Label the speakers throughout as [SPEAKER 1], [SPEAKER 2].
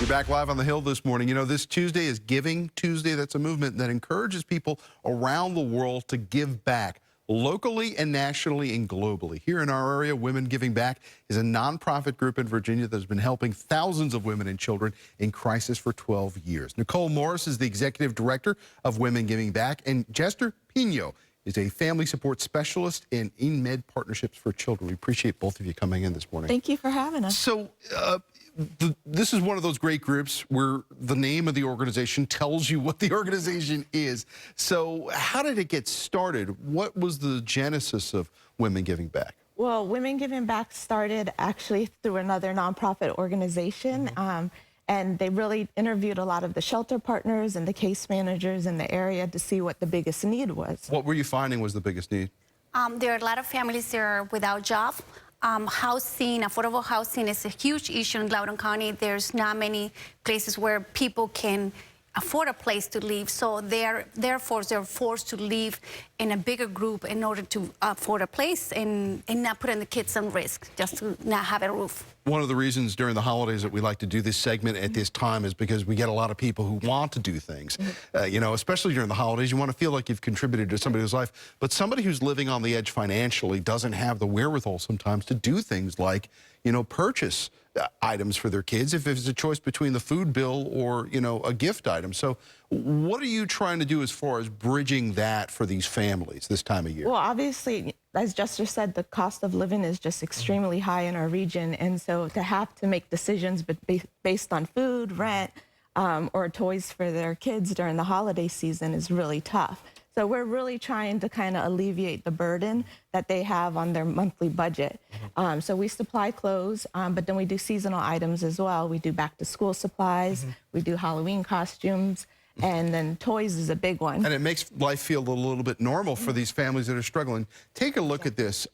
[SPEAKER 1] Back live on the Hill this morning. You know, this Tuesday is Giving Tuesday. That's a movement that encourages people around the world to give back, locally and nationally and globally. Here in our area, Women Giving Back is a nonprofit group in Virginia that has been helping thousands of women and children in crisis for 12 years. Nicole Morris is the executive director of Women Giving Back, and Gester Pino is a family support specialist in INMED Partnerships for Children. We appreciate both of you coming in this morning.
[SPEAKER 2] Thank you for having us.
[SPEAKER 1] So, this is one of those great groups where the name of the organization tells you what the organization is. So how did it get started? What was the genesis of Women Giving Back?
[SPEAKER 2] Well, Women Giving Back started actually through another nonprofit organization. And they really interviewed a lot of the shelter partners and the case managers in the area to see what the biggest need was.
[SPEAKER 1] What were you finding was the biggest need?
[SPEAKER 3] There are a lot of families that are without job. Housing, affordable housing is a huge issue in Loudoun County. There's not many places where people can afford a place to live, so therefore they're forced to live in a bigger group in order to afford a place and not putting the kids on risk, just to not have a roof.
[SPEAKER 1] One of the reasons during the holidays that we like to do this segment at this time is because we get a lot of people who want to do things. You know, especially during the holidays, you want to feel like you've contributed to somebody's life. But somebody who's living on the edge financially doesn't have the wherewithal sometimes to do things like, you know, purchase items for their kids if it's a choice between the food bill or, you know, a gift item. So what are you trying to do as far as bridging that for these families this time of year?
[SPEAKER 2] Well, obviously, as Gester said, the cost of living is just extremely high in our region. And so to have to make decisions based on food, rent, or toys for their kids during the holiday season is really tough. So we're really trying to kind of alleviate the burden that they have on their monthly budget. So we supply clothes, but then we do seasonal items as well. We do back to school supplies, we do Halloween costumes, and then toys is a big one.
[SPEAKER 1] And it makes life feel a little bit normal for these families that are struggling. Take a look at this.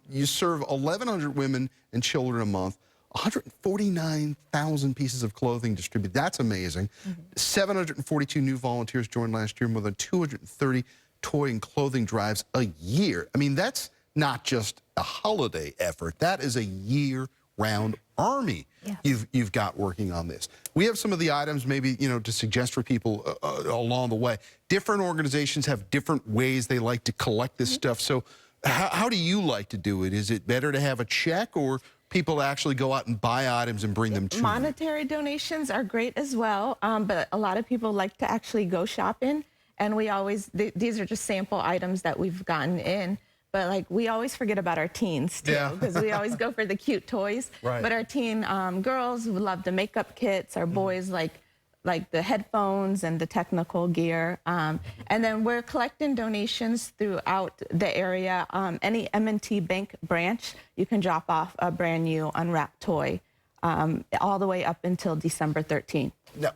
[SPEAKER 1] You serve 1,100 women and children a month. 149,000 pieces of clothing distributed. That's amazing. 742 new volunteers joined last year, more than 230 toy and clothing drives a year. I mean, that's not just a holiday effort. That is a year-round army you've got working on this. We have some of the items maybe, you know, to suggest for people along the way. Different organizations have different ways they like to collect this stuff. So how do you like to do it? Is it better to have a check, or people actually go out and buy items and bring them to you?
[SPEAKER 2] Monetary donations are great as well, but a lot of people like to actually go shopping, and we always, these are just sample items that we've gotten in, but like we always forget about our teens too, because we always go for the cute toys. But our teen girls would love the makeup kits, our boys like the headphones and the technical gear. And then we're collecting donations throughout the area. Any M&T Bank branch, you can drop off a brand new unwrapped toy all the way up until December 13th.
[SPEAKER 1] Now,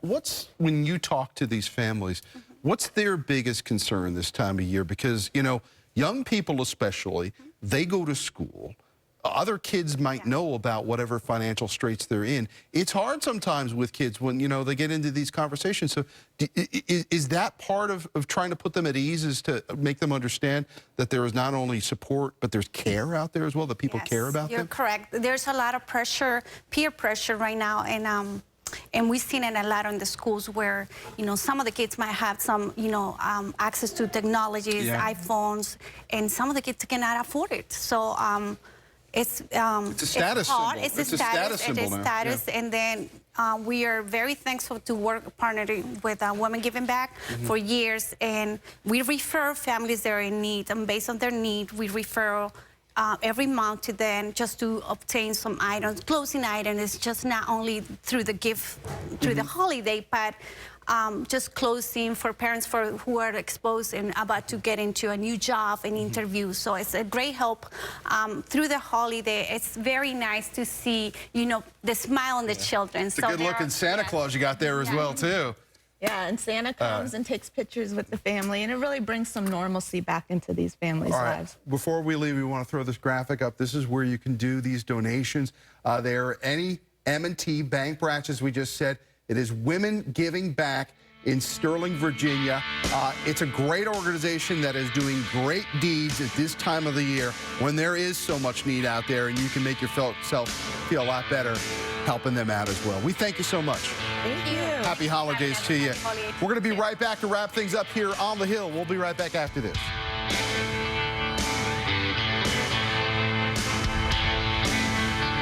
[SPEAKER 1] when you talk to these families, what's their biggest concern this time of year? Because, you know, young people especially, they go to school. Other kids might know about whatever financial straits they're in. It's hard sometimes with kids when, you know, they get into these conversations. So is that part of trying to put them at ease, is to make them understand that there is not only support, but there's care out there as well, that people care about them?
[SPEAKER 3] You're correct. There's a lot of pressure, peer pressure right now, and we've seen it a lot in the schools where, you know, some of the kids might have some, you know, access to technologies, iPhones, and some of the kids cannot afford it. So, it's a
[SPEAKER 1] status symbol.
[SPEAKER 3] It's a status symbol now. And then we are very thankful to work partnering with Women Giving Back for years, and we refer families that are in need, and based on their need, we refer every month to them just to obtain some items. Clothing items is just not only through the gift, through the holiday, but just clothing for parents who are exposed and about to get into a new job and interview. So it's a great help through the holiday. It's very nice to see, you know, the smile on the children.
[SPEAKER 1] It's a good-looking Santa Claus you got there as well, too.
[SPEAKER 2] Yeah, and Santa comes and takes pictures with the family, and it really brings some normalcy back into these families' lives.
[SPEAKER 1] Before we leave, we want to throw this graphic up. This is where you can do these donations. There are any M&T Bank branches, we just said. It is Women Giving Back in Sterling, Virginia. It's a great organization that is doing great deeds at this time of the year when there is so much need out there, and you can make yourself feel a lot better helping them out as well. We thank you so much.
[SPEAKER 2] Thank you.
[SPEAKER 1] Happy holidays to you. We're going to be right back to wrap things up here on the Hill. We'll be right back after this.